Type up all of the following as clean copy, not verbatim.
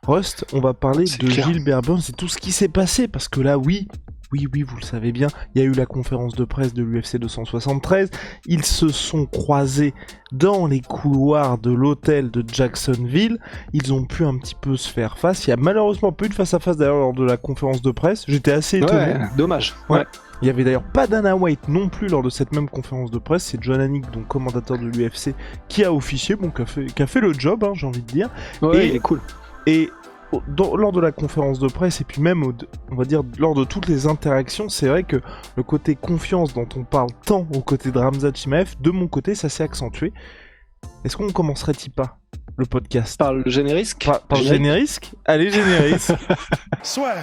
Rust, on va parler C'est de clair. Gilbert Burns et tout ce qui s'est passé, parce que là, oui, vous le savez bien, il y a eu la conférence de presse de l'UFC 273, ils se sont croisés dans les couloirs de l'hôtel de Jacksonville, ils ont pu un petit peu se faire face, il y a malheureusement pas eu de face-à-face d'ailleurs lors de la conférence de presse, j'étais assez étonné. Ouais, dommage. Ouais. Il y avait d'ailleurs pas Dana White non plus lors de cette même conférence de presse, c'est John Anik, donc commentateur de l'UFC, qui a officié, bon, qui a fait le job, hein, j'ai envie de dire. Ouais, Et- il est cool. Et lors de la conférence de presse, et puis même, on va dire, lors de toutes les interactions, c'est vrai que le côté confiance dont on parle tant aux côtés de Khamzat Chimaev, de mon côté, ça s'est accentué. Est-ce qu'on commencerait-il pas le podcast Par le générique. par générique? Allez, générique. Soit.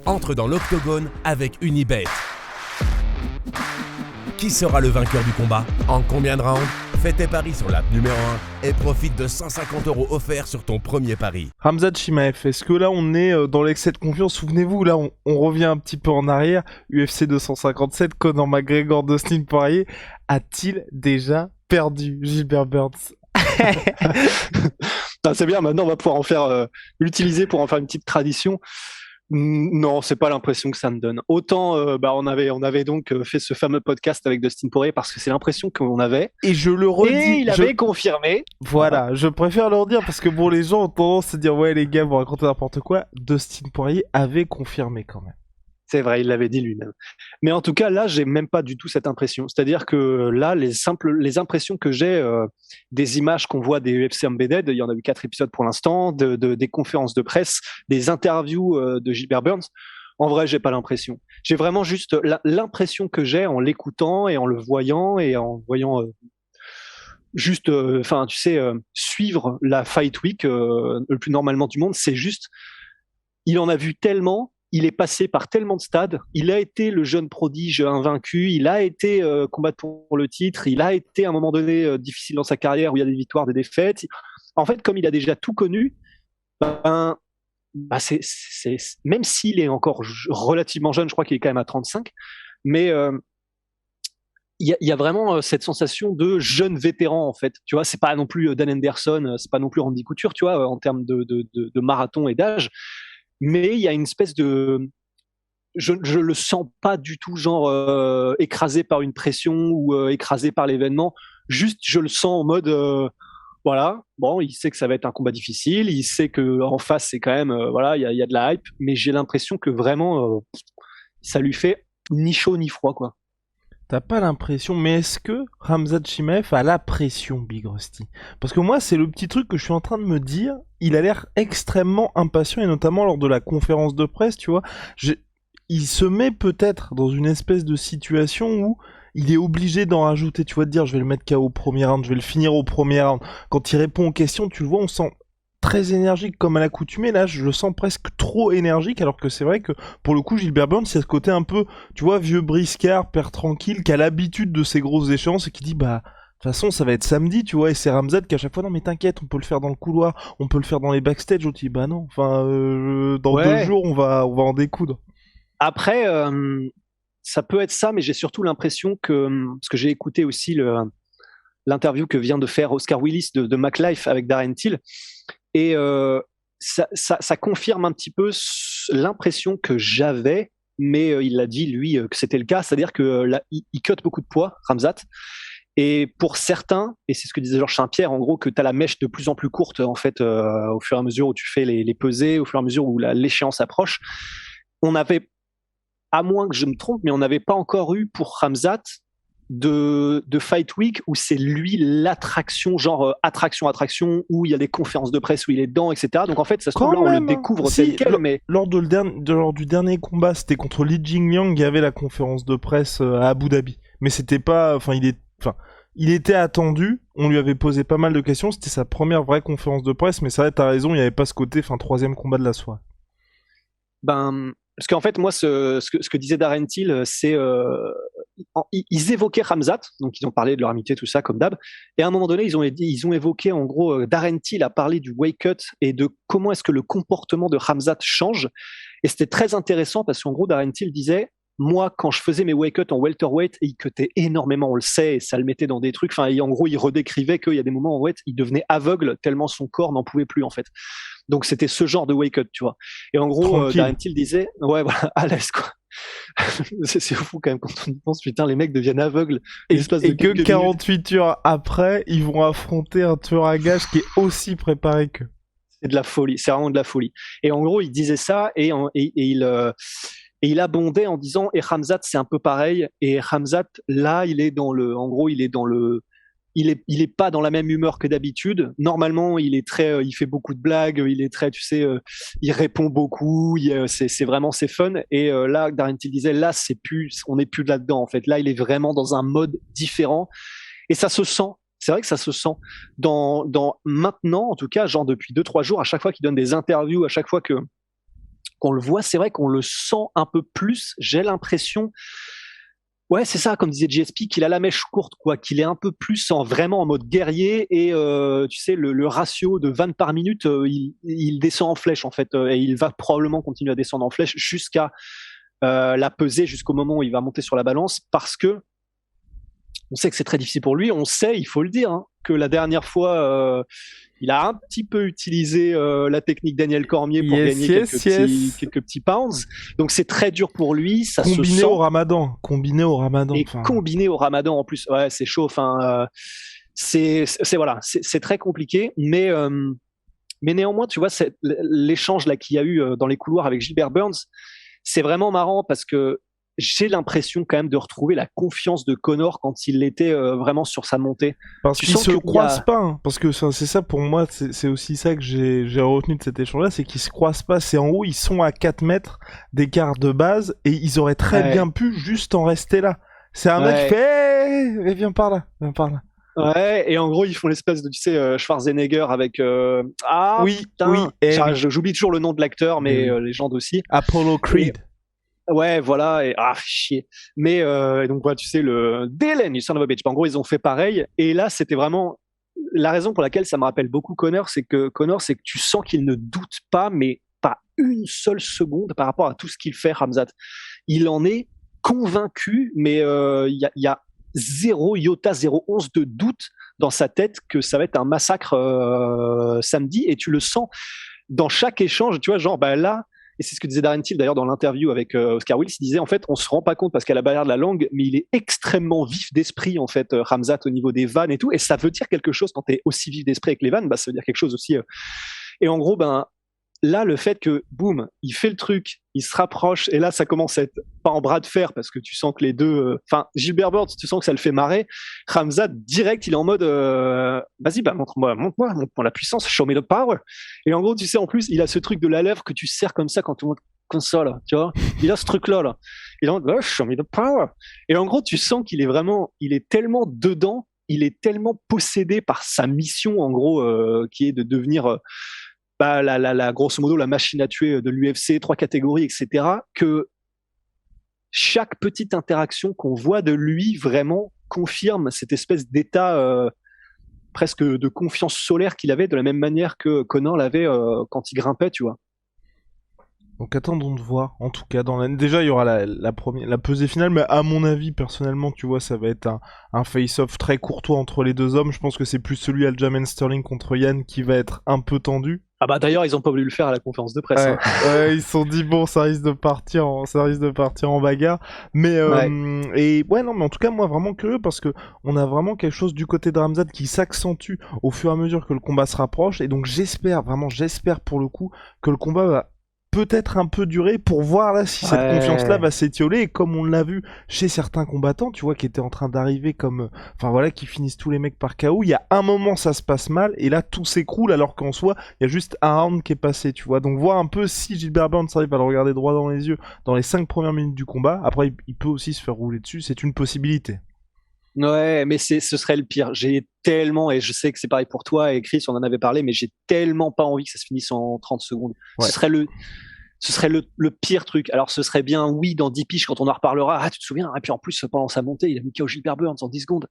Entre dans l'octogone avec Unibet. Qui sera le vainqueur du combat? En combien de rounds? Fais tes paris sur l'app numéro 1 et profite de 150 € offerts sur ton premier pari. Khamzat Chimaev, est-ce que là on est dans l'excès de confiance? Souvenez-vous, là on revient un petit peu en arrière. UFC 257, Conor McGregor, Dustin Poirier. A-t-il déjà perdu Gilbert Burns? Ah, c'est bien, maintenant on va pouvoir en faire l'utiliser pour en faire une petite tradition. Non, c'est pas l'impression que ça me donne. Autant on avait donc fait ce fameux podcast avec Dustin Poirier parce que c'est l'impression qu'on avait. Et je le redis. Et il avait confirmé. Voilà, je préfère le redire parce que bon, les gens ont tendance à se dire ouais les gars, vous racontez n'importe quoi. Dustin Poirier avait confirmé quand même. C'est vrai, il l'avait dit lui-même. Mais en tout cas, là, j'ai même pas du tout cette impression. C'est-à-dire que là, les impressions que j'ai des images qu'on voit des UFC Embedded, il y en a eu 4 épisodes pour l'instant, des conférences de presse, des interviews de Gilbert Burns. En vrai, j'ai pas l'impression. J'ai vraiment juste l'impression que j'ai en l'écoutant et en le voyant et en voyant juste, suivre la Fight Week le plus normalement du monde. C'est juste, il en a vu tellement. Il est passé par tellement de stades. Il a été le jeune prodige invaincu. Il a été combattre pour le titre. Il a été à un moment donné difficile dans sa carrière où il y a des victoires, des défaites. En fait, comme il a déjà tout connu, même s'il est encore relativement jeune, je crois qu'il est quand même à 35, mais il y a vraiment cette sensation de jeune vétéran en fait. Tu vois, c'est pas non plus Dan Henderson, c'est pas non plus Randy Couture, tu vois, en termes de marathon et d'âge. Mais il y a une espèce de, je le sens pas du tout genre écrasé par une pression ou écrasé par l'événement. Juste, je le sens en mode voilà, bon, il sait que ça va être un combat difficile, il sait que en face c'est quand même voilà, il y a de la hype, mais j'ai l'impression que vraiment ça lui fait ni chaud ni froid quoi. T'as pas l'impression, mais est-ce que Khamzat Chimaev a la pression, Big Rusty? Parce que moi, c'est le petit truc que je suis en train de me dire. Il a l'air extrêmement impatient, et notamment lors de la conférence de presse, tu vois. Il se met peut-être dans une espèce de situation où il est obligé d'en rajouter, tu vois, de dire je vais le mettre KO au premier round, je vais le finir au premier round. Quand il répond aux questions, tu le vois, on sent très énergique comme à l'accoutumée. Là, je le sens presque trop énergique, alors que c'est vrai que pour le coup, Gilbert Burns, il y a ce côté un peu, tu vois, vieux briscard, père tranquille, qui a l'habitude de ces grosses échéances et qui dit bah de toute façon, ça va être samedi, tu vois, et c'est Khamzat qui à chaque fois, non mais t'inquiète, on peut le faire dans le couloir, on peut le faire dans les backstage. On dit bah non, enfin dans Ouais. 2 jours on va en découdre. Après, ça peut être ça, mais j'ai surtout l'impression que, parce que j'ai écouté aussi l'interview que vient de faire Oscar Willis de MacLife avec Darren Till, et ça confirme un petit peu l'impression que j'avais, mais il l'a dit lui que c'était le cas, c'est-à-dire que là, il cut beaucoup de poids, Khamzat, et pour certains, et c'est ce que disait Georges Saint-Pierre, en gros, que tu as la mèche de plus en plus courte en fait au fur et à mesure où tu fais les pesées, au fur et à mesure où l'échéance approche. On avait, à moins que je me trompe, mais on n'avait pas encore eu pour Khamzat de Fight Week où c'est lui l'attraction, genre attraction, où il y a des conférences de presse où il est dedans, etc. Donc en fait, ça se trouve là, on le découvre tel quel, mais lors du dernier combat, c'était contre Li Jingliang, il y avait la conférence de presse à Abu Dhabi. Mais c'était pas, il était attendu, on lui avait posé pas mal de questions, c'était sa première vraie conférence de presse, mais c'est vrai, t'as raison, il n'y avait pas ce côté, troisième combat de la soirée. Parce qu'en fait, moi, ce que disait Darren Till, c'est ils évoquaient Khamzat, donc ils ont parlé de leur amitié, tout ça, comme d'hab. Et à un moment donné, ils ont évoqué, en gros, Darren Till a parlé du weight cut et de comment est-ce que le comportement de Khamzat change. Et c'était très intéressant parce qu'en gros, Darren Till disait, moi, quand je faisais mes weight cuts en welterweight, il cutait énormément, on le sait, et ça le mettait dans des trucs. Enfin, en gros, il redécrivait qu'il y a des moments en weight, il devenait aveugle tellement son corps n'en pouvait plus, en fait. Donc, c'était ce genre de weight cut, tu vois. Et en gros, Darren Till disait, ouais, voilà, à l'aise, quoi. C'est fou quand même quand on y pense, putain, les mecs deviennent aveugles. Et que 48 heures après, ils vont affronter un tueur à gages qui est aussi préparé qu'eux. C'est de la folie, c'est vraiment de la folie. Et en gros, il disait ça et il abondait en disant, et Khamzat, c'est un peu pareil. Et Khamzat, là, il est pas dans la même humeur que d'habitude. Normalement, il fait beaucoup de blagues, il est très, tu sais, il répond beaucoup, c'est vraiment, c'est fun. Et là, Darren Till disait, là, on n'est plus là-dedans, en fait. Là, il est vraiment dans un mode différent. Et ça se sent. C'est vrai que ça se sent. Dans maintenant, en tout cas, genre depuis 2-3 jours, à chaque fois qu'il donne des interviews, à chaque fois qu'on le voit, c'est vrai qu'on le sent un peu plus. J'ai l'impression, ouais, c'est ça, comme disait GSP, qu'il a la mèche courte, quoi, qu'il est un peu plus vraiment en mode guerrier et tu sais, le ratio de 20 par minute, il descend en flèche en fait, et il va probablement continuer à descendre en flèche jusqu'à la peser, jusqu'au moment où il va monter sur la balance, parce que on sait que c'est très difficile pour lui. On sait, il faut le dire, hein, que la dernière fois, il a un petit peu utilisé la technique Daniel Cormier pour gagner quelques petits pounds. Donc c'est très dur pour lui. Ça combiné se sent. Combiné au Ramadan. Et combiné au Ramadan en plus. Ouais, c'est chaud. Enfin, c'est très compliqué. Mais néanmoins, tu vois, l'échange là qu'il y a eu dans les couloirs avec Gilbert Burns, c'est vraiment marrant parce que j'ai l'impression quand même de retrouver la confiance de Conor quand il était vraiment sur sa montée. Parce qu'ils se croisent pas, hein, parce que c'est ça pour moi, c'est aussi ça que j'ai retenu de cet échange-là, c'est qu'ils se croisent pas. C'est en haut, ils sont à 4 mètres d'écart de base et ils auraient très bien pu juste en rester là. C'est un mec qui fait hey, viens par là, viens par là. Ouais, et en gros, ils font l'espèce de, tu sais, Schwarzenegger avec... oui, j'oublie toujours le nom de l'acteur, mais légende aussi. Apollo Creed. Ouais, voilà, et chier. Mais donc voilà, tu sais, le Dylan, you son of a bitch. En gros, ils ont fait pareil. Et là, c'était vraiment la raison pour laquelle ça me rappelle beaucoup Conor, c'est que tu sens qu'il ne doute pas, mais pas une seule seconde par rapport à tout ce qu'il fait, Khamzat. Il en est convaincu, mais il y a zéro iota, 0,11 de doute dans sa tête que ça va être un massacre samedi. Et tu le sens dans chaque échange, tu vois, genre, bah là. Et c'est ce que disait Darren Till d'ailleurs dans l'interview avec Oscar Willis. Il disait en fait, on se rend pas compte parce qu'à la barrière de la langue, mais il est extrêmement vif d'esprit en fait, Khamzat, au niveau des vannes et tout. Et ça veut dire quelque chose quand t'es aussi vif d'esprit avec les vannes, bah ça veut dire quelque chose aussi. Et en gros, ben là, le fait que boum, il fait le truc, il se rapproche, et là, ça commence à être pas en bras de fer parce que tu sens que les deux, enfin, Gilbert Burns, tu sens que ça le fait marrer. Khamzat, direct, il est en mode, vas-y, bah montre-moi la puissance, show me the power. Et en gros, tu sais, en plus, il a ce truc de la lèvre que tu serres comme ça quand tout le monde comme ça là, tu vois. Il a ce truc-là, là. Il est en mode, show me the power. Et en gros, tu sens qu'il est vraiment, il est tellement dedans, il est tellement possédé par sa mission, en gros, qui est de devenir grosso modo la machine à tuer de l'UFC, 3 catégories, etc., que chaque petite interaction qu'on voit de lui vraiment confirme cette espèce d'état presque de confiance solaire qu'il avait, de la même manière que Conor l'avait quand il grimpait, tu vois. Donc attendons de voir, en tout cas, déjà il y aura la pesée finale, mais à mon avis, personnellement, tu vois, ça va être un face-off très courtois entre les deux hommes. Je pense que c'est plus celui Aljamain Sterling contre Yann qui va être un peu tendu. Ah bah d'ailleurs, ils ont pas voulu le faire à la conférence de presse. Ouais, ouais, ils se sont dit bon, ça risque de partir en bagarre. Mais et ouais non, mais en tout cas moi vraiment curieux parce que on a vraiment quelque chose du côté de Khamzat qui s'accentue au fur et à mesure que le combat se rapproche, et donc j'espère pour le coup que le combat va peut-être un peu durer pour voir là si cette confiance-là va s'étioler, et comme on l'a vu chez certains combattants, tu vois, qui étaient en train d'arriver comme, enfin voilà, qui finissent tous les mecs par KO, il y a un moment ça se passe mal, et là tout s'écroule alors qu'en soi, il y a juste un round qui est passé, tu vois, donc voir un peu si Gilbert Burns arrive à le regarder droit dans les yeux dans les 5 premières minutes du combat. Après il peut aussi se faire rouler dessus, c'est une possibilité. Ouais, mais ce serait le pire. J'ai tellement, et je sais que c'est pareil pour toi et Chris, on en avait parlé, mais j'ai tellement pas envie que ça se finisse en 30 secondes. Ouais. Ce serait le pire truc. Alors, ce serait bien, oui, dans 10 piges, quand on en reparlera. Ah, tu te souviens? Et puis, en plus, pendant sa montée, il a mis KO Gilbert Burns en 10 secondes.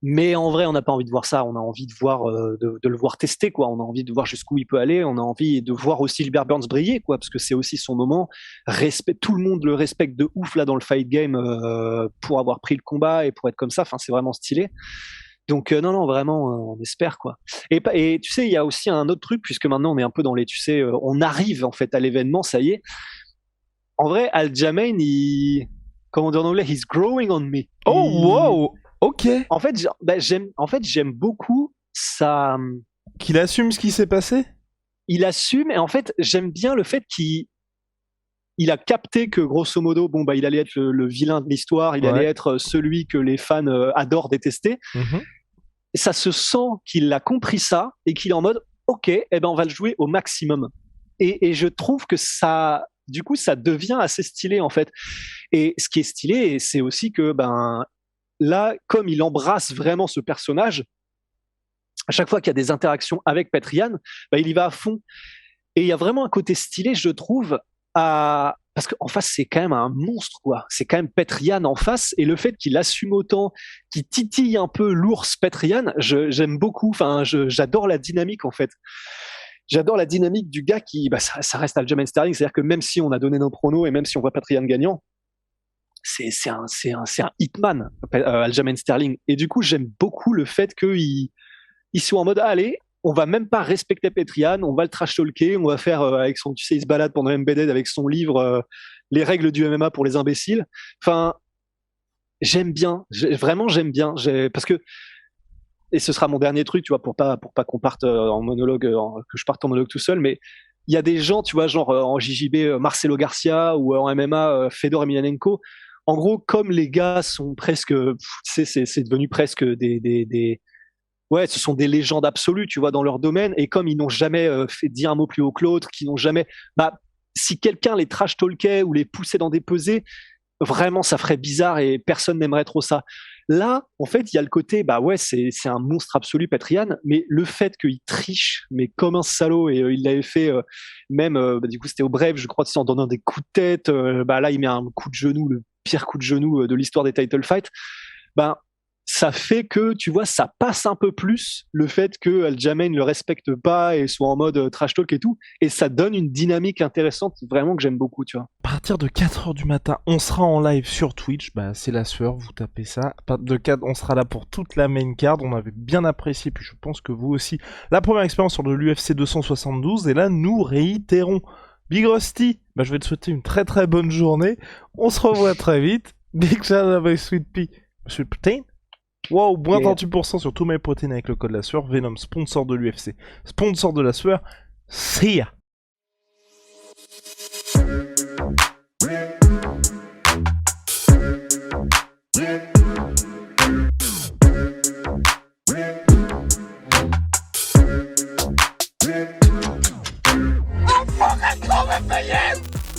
Mais en vrai, on n'a pas envie de voir ça. On a envie de voir, de le voir tester, quoi. On a envie de voir jusqu'où il peut aller. On a envie de voir aussi Gilbert Burns briller, quoi, parce que c'est aussi son moment. Tout le monde le respecte de ouf là dans le fight game pour avoir pris le combat et pour être comme ça. Enfin, c'est vraiment stylé. Donc non, vraiment, on espère, quoi. Et tu sais, il y a aussi un autre truc, puisque maintenant on est un peu dans les, tu sais, on arrive en fait à l'événement, ça y est. En vrai, Aljamain, comment on dit en anglais, he's growing on me. Oh, wow! Ok. En fait, j'aime beaucoup ça. Qu'il assume ce qui s'est passé? Il assume, et en fait, j'aime bien le fait qu'il a capté que grosso modo, bon bah, il allait être le vilain de l'histoire, il allait être celui que les fans adorent détester. Et ça se sent qu'il a compris ça et qu'il est en mode, ok, eh ben on va le jouer au maximum. Et je trouve que ça, du coup, ça devient assez stylé en fait. Et ce qui est stylé, c'est aussi que ben là, comme il embrasse vraiment ce personnage, à chaque fois qu'il y a des interactions avec Petrian, bah, il y va à fond. Et il y a vraiment un côté stylé, je trouve, parce qu'en face, c'est quand même un monstre, quoi. C'est quand même Petrian en face, et le fait qu'il assume autant, qu'il titille un peu l'ours Petrian, j'aime beaucoup. Enfin, j'adore la dynamique, en fait. J'adore la dynamique du gars qui, bah, ça reste Aljamain Sterling, c'est-à-dire que même si on a donné nos pronos et même si on voit Petrian gagnant, c'est un hitman, Aljamain Sterling. Et du coup, j'aime beaucoup le fait qu'il soit en mode, allez, on va même pas respecter Petrian, on va le trash talker, on va faire avec son, tu sais, il se balade pendant Embedded avec son livre Les règles du MMA pour les imbéciles. Enfin, j'aime bien, vraiment j'aime bien, parce que, et ce sera mon dernier truc, tu vois, pour pas qu'on parte en monologue, que je parte en monologue tout seul, mais il y a des gens, tu vois, genre en JJB, Marcelo Garcia, ou en MMA, Fedor Emelianenko. En gros, comme les gars sont presque, tu sais, c'est devenu presque ouais, ce sont des légendes absolues, tu vois, dans leur domaine. Et comme ils n'ont jamais dit un mot plus haut que l'autre, qui n'ont jamais, bah, si quelqu'un les trash talkait ou les poussait dans des pesées, vraiment, ça ferait bizarre et personne n'aimerait trop ça. Là, en fait, il y a le côté, bah ouais, c'est un monstre absolu, Petrian, mais le fait qu'il triche, mais comme un salaud, et il l'avait fait même, bah, du coup, c'était au Brave, je crois, en donnant des coups de tête, bah là, il met un coup de genou, le pire coup de genou de l'histoire des title fights. Bah, ça fait que, tu vois, ça passe un peu plus le fait que Aljamain ne le respecte pas et soit en mode trash talk et tout, et ça donne une dynamique intéressante vraiment que j'aime beaucoup, tu vois. À partir de 4h du matin, on sera en live sur Twitch, bah c'est la sueur, vous tapez ça. On sera là pour toute la main card, on avait bien apprécié, puis je pense que vous aussi, la première expérience sur de l'UFC 272, et là nous réitérons. Big Rusty, bah je vais te souhaiter une très très bonne journée, on se revoit très vite. Big shout out avec Sweet Pea, Sweet Protein. Wow, moins 38% sur tous mes protéines avec le code la sueur. Venom, sponsor de l'UFC, sponsor de la sueur. See ya. I'm fucking coming for you!